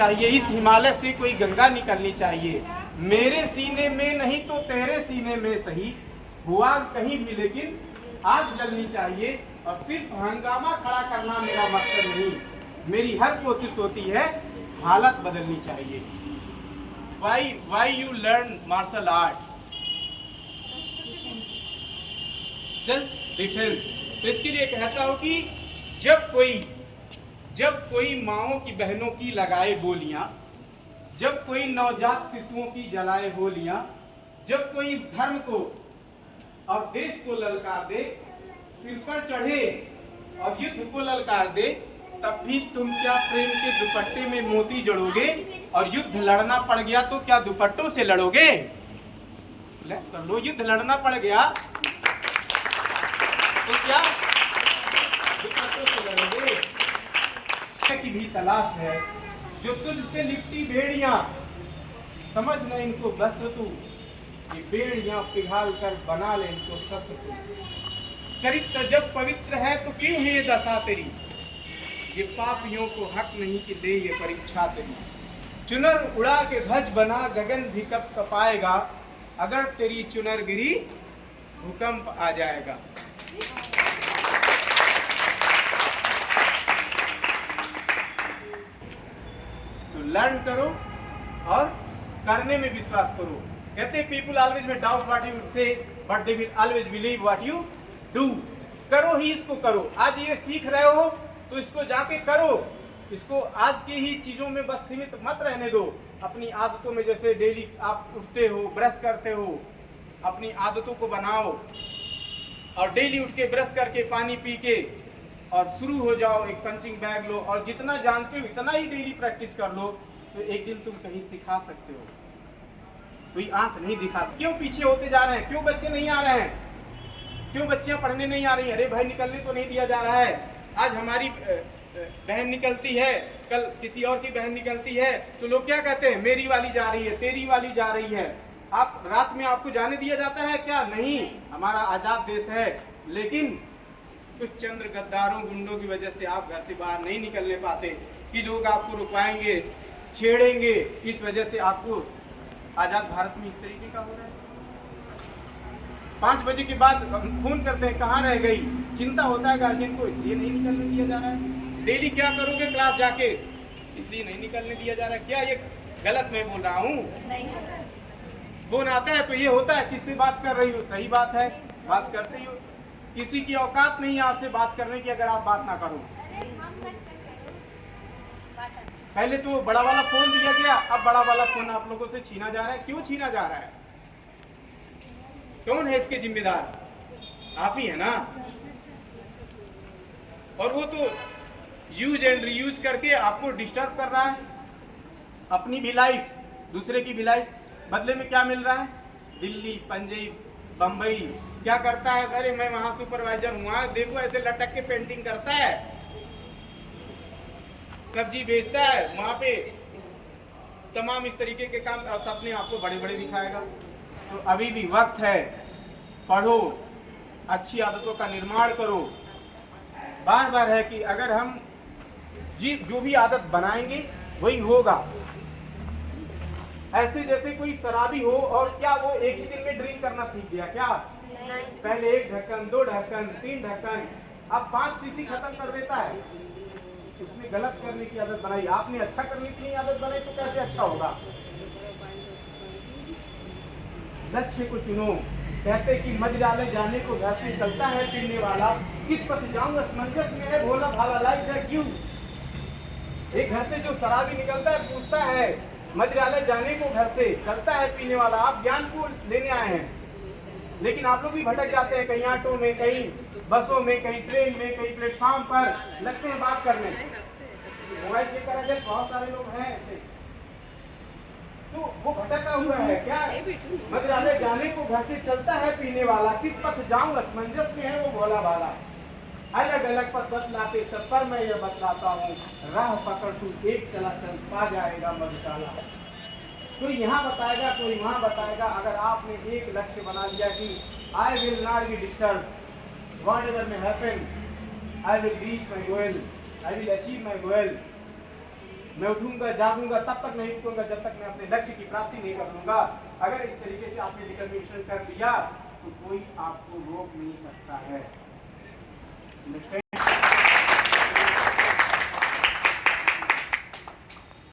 चाहिए, इस हिमालय से कोई गंगा निकलनी चाहिए। मेरे सीने में नहीं तो तेरे सीने में सही, हुआ कहीं भी लेकिन आग जलनी चाहिए। और सिर्फ हंगामा खड़ा करना मेरा मकसद नहीं, मेरी हर कोशिश होती है हालत बदलनी चाहिए। Why you learn martial art? Self defence. तो इसके लिए कहता हूं कि जब कोई माओं की बहनों की लगाए गोलियां, जब कोई नवजात शिशुओं की जलाए होलियां, जब कोई इस धर्म को और देश को ललकार दे, सिर पर चढ़े और युद्ध को ललकार दे, तब भी तुम क्या प्रेम के दुपट्टे में मोती जड़ोगे? और युद्ध लड़ना पड़ गया तो क्या दुपट्टों से लड़ोगे? कर लो, युद्ध लड़ना पड़ गया तो क्या दुपट्टों से लड़ोगे? की भी तलाश है जो तुझसे लिपटी बेड़ियां, समझ न इनको वस्त्र तू, ये बेड़ियां पिघाल कर बना ले इनको शस्त्र तू। चरित्र जब पवित्र है तो क्यों है ये दशा तेरी? ये पापियों को हक नहीं कि ले ये परीक्षा तेरी। चुनर उड़ा के ध्वज बना गगन भी कब कपाएगा, अगर तेरी चुनर गिरी भूकंप आ जाएगा। तो लर्न करो और करने में विश्वास करो। कहते पीपल ऑलवेज में डाउट व्हाट यू से but they will always believe what you do. करो ही इसको करो। आज ये सीख रहे हो तो इसको जाके करो। इसको आज की ही चीजों में बस सीमित मत रहने दो। अपनी आदतों में, जैसे डेली आप उठते हो, ब्रश करते हो, अपनी आदतों को बनाओ और डेली उठ के ब्रश करके पानी पी के और शुरू हो जाओ। एक पंचिंग बैग लो और जितना जानते हो इतना ही डेली प्रैक्टिस कर लो, तो एक दिन तुम कहीं सिखा सकते हो। कोई आंख नहीं दिखा सकती। क्यों पीछे होते जा रहे हैं? क्यों बच्चे नहीं आ रहे हैं? क्यों बच्चियां पढ़ने नहीं आ रही? अरे भाई, निकलने तो नहीं दिया जा रहा है। आज हमारी बहन निकलती है, कल किसी और की बहन निकलती है, तो लोग क्या कहते हैं? मेरी वाली जा रही है, तेरी वाली जा रही है। आप रात में आपको जाने दिया जाता है क्या? नहीं। हमारा आजाद देश है, लेकिन कुछ चंद्र गद्दारों, गुंडों की वजह से आप घर से बाहर नहीं निकलने पाते कि लोग आपको रुकवाएंगे, छेड़ेंगे। इस वजह से आपको आजाद भारत में इस तरीके का हो रहा है। 5 बजे के बाद फोन करते हैं, कहाँ रह गई? चिंता होता है गार्जियन को, इसलिए नहीं निकलने दिया जा रहा है। डेली क्या करोगे क्लास जाके? इसलिए नहीं निकलने दिया जा रहा है। क्या ये गलत मैं बोल रहा हूँ? फोन आता है तो ये होता है, किससे बात कर रही हो? सही बात है, बात करते ही हो। किसी की औकात नहीं है आपसे बात करने की अगर आप बात ना करो। पहले तो बड़ा वाला फोन दिया गया, अब बड़ा वाला फोन आप लोगों से छीना जा रहा है। क्यों छीना जा रहा है? कौन है इसके जिम्मेदार? आप ही है ना। और वो तो यूज एंड रीयूज करके आपको डिस्टर्ब कर रहा है। अपनी भी लाइफ, दूसरे की भी लाइफ। बदले में क्या मिल रहा है? दिल्ली, पंजाब, बंबई क्या करता है? अरे मैं वहां सुपरवाइजर हूँ, देखो ऐसे लटक के पेंटिंग करता है, सब्जी बेचता है वहां पे, तमाम इस तरीके के काम, और अपने आप को बड़े बड़े दिखाएगा। तो अभी भी वक्त है, पढ़ो, अच्छी आदतों का निर्माण करो। बार बार है कि अगर हम जो भी आदत बनाएंगे वही होगा। ऐसे जैसे कोई शराबी हो और क्या वो एक ही दिन में ड्रिंक करना सीख गया क्या? पहले 1 ढक्कन, 2 ढक्कन, 3 ढक्कन, अब 5 सीसी खत्म कर देता है। उसने गलत करने की आदत बनाई, आपने अच्छा करने की आदत बनाई, तो कैसे अच्छा होगा? लक्ष्य को चुनो। कहते कि मदिरालय जाने को घर से चलता है पीने वाला, किस पथ जाऊं असमंजस में है भोला भाला लाइक दैट यू। एक घर से जो शराबी निकलता है पूछता है, मदिरालय जाने को घर से चलता है पीने वाला, आप ज्ञान को लेने आए हैं, लेकिन आप लोग भी भटक जाते हैं। कहीं ऑटो में, कहीं बसों में, कहीं ट्रेन में, कहीं प्लेटफॉर्म पर लगते हैं बात करने। मोबाइल चेक करा जाए, बहुत सारे लोग हैं ऐसे। तो वो भटका हुआ है क्या? मदिरालय जाने को घर से चलता है पीने वाला, किस पथ जाऊं असमंजस में है वो भोला भाला। अलग अलग पथ बतलाते सब पर मैं यह बतलाता हूँ, राह पकड़ तू एक चला चल पा जाएगा मधुशाला। कोई यहाँ बताएगा, कोई वहाँ बताएगा। अगर आपने एक लक्ष्य बना लिया कि I will not be disturb, whatever may happen, I will reach my goal, I will achieve my goal, मैं उठूंगा जागूंगा तब तक नहीं उठूंगा जब तक मैं अपने लक्ष्य की प्राप्ति नहीं कर लूंगा। अगर इस तरीके से आपने डिटर्मिनेशन कर लिया तो कोई आपको रोक नहीं सकता है।